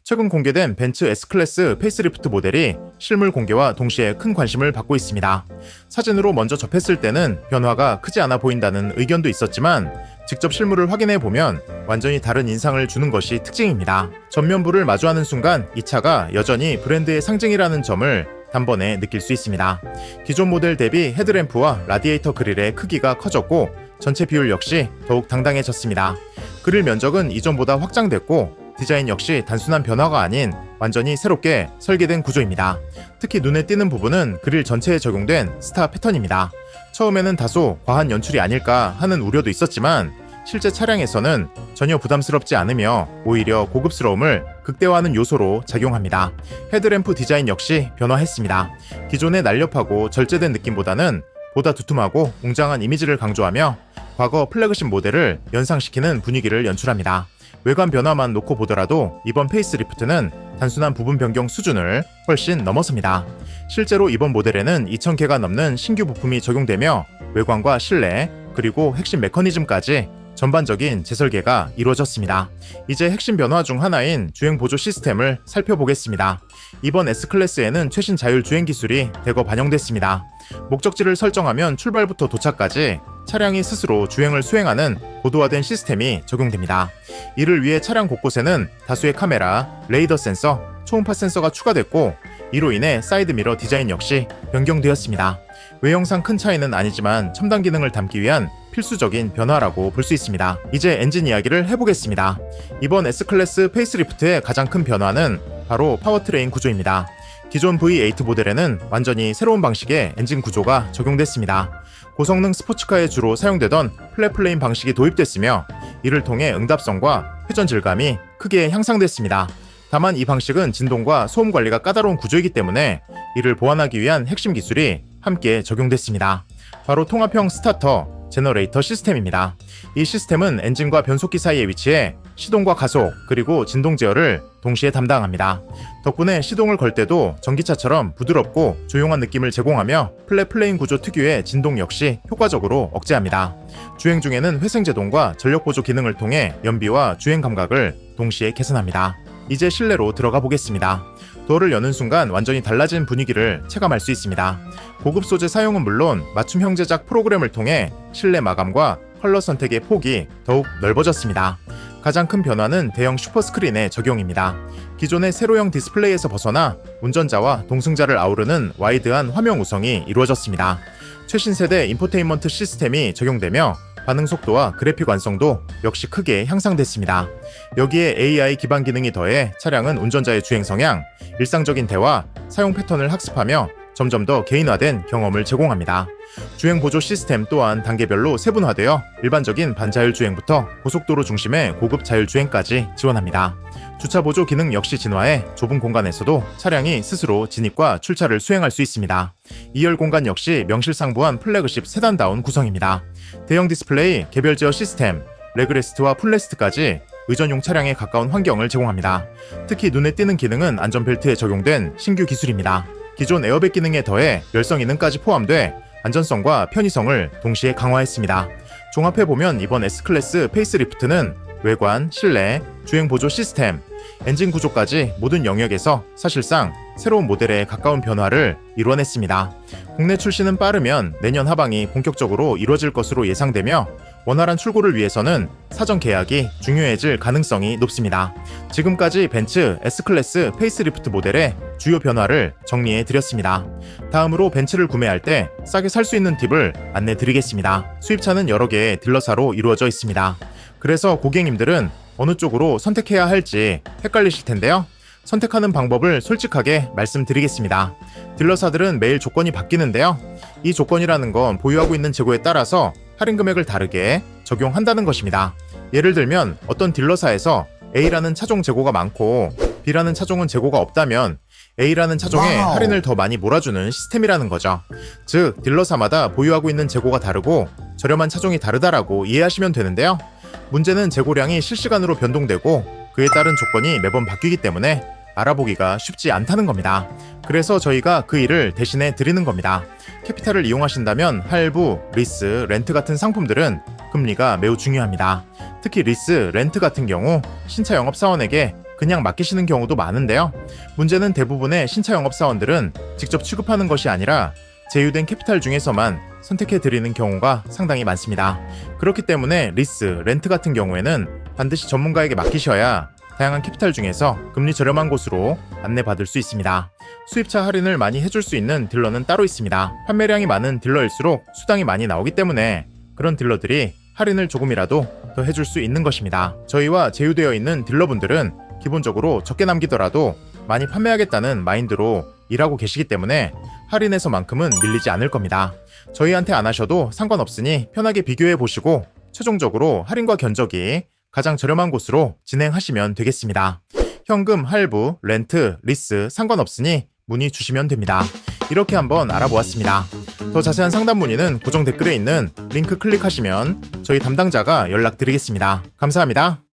최근 공개된 벤츠 S클래스 페이스리프트 모델이 실물 공개와 동시에 큰 관심을 받고 있습니다. 사진으로 먼저 접했을 때는 변화가 크지 않아 보인다는 의견도 있었지만 직접 실물을 확인해 보면 완전히 다른 인상을 주는 것이 특징입니다. 전면부를 마주하는 순간 이 차가 여전히 브랜드의 상징이라는 점을 단번에 느낄 수 있습니다. 기존 모델 대비 헤드램프와 라디에이터 그릴의 크기가 커졌고 전체 비율 역시 더욱 당당해졌습니다. 그릴 면적은 이전보다 확장됐고 디자인 역시 단순한 변화가 아닌 완전히 새롭게 설계된 구조입니다. 특히 눈에 띄는 부분은 그릴 전체에 적용된 스타 패턴입니다. 처음에는 다소 과한 연출이 아닐까 하는 우려도 있었지만 실제 차량에서는 전혀 부담스럽지 않으며 오히려 고급스러움을 극대화하는 요소로 작용합니다. 헤드램프 디자인 역시 변화했습니다. 기존의 날렵하고 절제된 느낌보다는 보다 두툼하고 웅장한 이미지를 강조하며 과거 플래그십 모델을 연상시키는 분위기를 연출합니다. 외관 변화만 놓고 보더라도 이번 페이스리프트는 단순한 부분 변경 수준을 훨씬 넘어섭니다. 실제로 이번 모델에는 2,000개가 넘는 신규 부품이 적용되며 외관과 실내, 그리고 핵심 메커니즘까지 전반적인 재설계가 이루어졌습니다. 이제 핵심 변화 중 하나인 주행 보조 시스템을 살펴보겠습니다. 이번 S클래스에는 최신 자율 주행 기술이 대거 반영됐습니다. 목적지를 설정하면 출발부터 도착까지 차량이 스스로 주행을 수행하는 고도화된 시스템이 적용됩니다. 이를 위해 차량 곳곳에는 다수의 카메라, 레이더 센서, 초음파 센서가 추가됐고 이로 인해 사이드미러 디자인 역시 변경되었습니다. 외형상 큰 차이는 아니지만 첨단 기능을 담기 위한 필수적인 변화라고 볼 수 있습니다. 이제 엔진 이야기를 해보겠습니다. 이번 S클래스 페이스리프트의 가장 큰 변화는 바로 파워트레인 구조입니다. 기존 V8 모델에는 완전히 새로운 방식의 엔진 구조가 적용됐습니다. 고성능 스포츠카에 주로 사용되던 플랫플레인 방식이 도입됐으며 이를 통해 응답성과 회전 질감이 크게 향상됐습니다. 다만 이 방식은 진동과 소음 관리가 까다로운 구조이기 때문에 이를 보완하기 위한 핵심 기술이 함께 적용됐습니다. 바로 통합형 스타터, 제너레이터 시스템입니다. 이 시스템은 엔진과 변속기 사이에 위치해 시동과 가속, 그리고 진동 제어를 동시에 담당합니다. 덕분에 시동을 걸 때도 전기차처럼 부드럽고 조용한 느낌을 제공하며 플랫플레인 구조 특유의 진동 역시 효과적으로 억제합니다. 주행 중에는 회생제동과 전력보조 기능을 통해 연비와 주행 감각을 동시에 개선합니다. 이제 실내로 들어가 보겠습니다. 도어를 여는 순간 완전히 달라진 분위기를 체감할 수 있습니다. 고급 소재 사용은 물론 맞춤형 제작 프로그램을 통해 실내 마감과 컬러 선택의 폭이 더욱 넓어졌습니다. 가장 큰 변화는 대형 슈퍼스크린의 적용입니다. 기존의 세로형 디스플레이에서 벗어나 운전자와 동승자를 아우르는 와이드한 화면 구성이 이루어졌습니다. 최신 세대 인포테인먼트 시스템이 적용되며 반응 속도와 그래픽 완성도 역시 크게 향상됐습니다. 여기에 AI 기반 기능이 더해 차량은 운전자의 주행 성향, 일상적인 대화, 사용 패턴을 학습하며 점점 더 개인화된 경험을 제공합니다. 주행 보조 시스템 또한 단계별로 세분화되어 일반적인 반자율 주행부터 고속도로 중심의 고급 자율 주행까지 지원합니다. 주차 보조 기능 역시 진화해 좁은 공간에서도 차량이 스스로 진입과 출차를 수행할 수 있습니다. 2열 공간 역시 명실상부한 플래그십 세단다운 구성입니다. 대형 디스플레이, 개별 제어 시스템, 레그레스트와 풀레스트까지 의전용 차량에 가까운 환경을 제공합니다. 특히 눈에 띄는 기능은 안전벨트에 적용된 신규 기술입니다. 기존 에어백 기능에 더해 열선 기능까지 포함돼 안전성과 편의성을 동시에 강화했습니다. 종합해보면 이번 S클래스 페이스리프트는 외관, 실내, 주행 보조 시스템, 엔진 구조까지 모든 영역에서 사실상 새로운 모델에 가까운 변화를 이뤄냈습니다. 국내 출시는 빠르면 내년 하반기 본격적으로 이루어질 것으로 예상되며 원활한 출고를 위해서는 사전 계약이 중요해질 가능성이 높습니다. 지금까지 벤츠 S클래스 페이스리프트 모델의 주요 변화를 정리해 드렸습니다. 다음으로 벤츠를 구매할 때 싸게 살 수 있는 팁을 안내 드리겠습니다. 수입차는 여러 개의 딜러사로 이루어져 있습니다. 그래서 고객님들은 어느 쪽으로 선택해야 할지 헷갈리실 텐데요. 선택하는 방법을 솔직하게 말씀드리겠습니다. 딜러사들은 매일 조건이 바뀌는데요. 이 조건이라는 건 보유하고 있는 재고에 따라서 할인 금액을 다르게 적용한다는 것입니다. 예를 들면 어떤 딜러사에서 A라는 차종 재고가 많고 B라는 차종은 재고가 없다면 A라는 차종에 할인을 더 많이 몰아주는 시스템이라는 거죠. 즉 딜러사마다 보유하고 있는 재고가 다르고 저렴한 차종이 다르다라고 이해하시면 되는데요. 문제는 재고량이 실시간으로 변동되고 그에 따른 조건이 매번 바뀌기 때문에 알아보기가 쉽지 않다는 겁니다. 그래서 저희가 그 일을 대신해 드리는 겁니다. 캐피탈을 이용하신다면 할부, 리스, 렌트 같은 상품들은 금리가 매우 중요합니다. 특히 리스, 렌트 같은 경우 신차 영업사원에게 그냥 맡기시는 경우도 많은데요. 문제는 대부분의 신차 영업사원들은 직접 취급하는 것이 아니라 제휴된 캐피탈 중에서만 선택해드리는 경우가 상당히 많습니다. 그렇기 때문에 리스, 렌트 같은 경우에는 반드시 전문가에게 맡기셔야 다양한 캐피탈 중에서 금리 저렴한 곳으로 안내받을 수 있습니다. 수입차 할인을 많이 해줄 수 있는 딜러는 따로 있습니다. 판매량이 많은 딜러일수록 수당이 많이 나오기 때문에 그런 딜러들이 할인을 조금이라도 더 해줄 수 있는 것입니다. 저희와 제휴되어 있는 딜러분들은 기본적으로 적게 남기더라도 많이 판매하겠다는 마인드로 일하고 계시기 때문에 할인에서만큼은 밀리지 않을 겁니다. 저희한테 안 하셔도 상관없으니 편하게 비교해 보시고 최종적으로 할인과 견적이 가장 저렴한 곳으로 진행하시면 되겠습니다. 현금, 할부, 렌트, 리스 상관없으니 문의 주시면 됩니다. 이렇게 한번 알아보았습니다. 더 자세한 상담 문의는 고정 댓글에 있는 링크 클릭하시면 저희 담당자가 연락드리겠습니다. 감사합니다.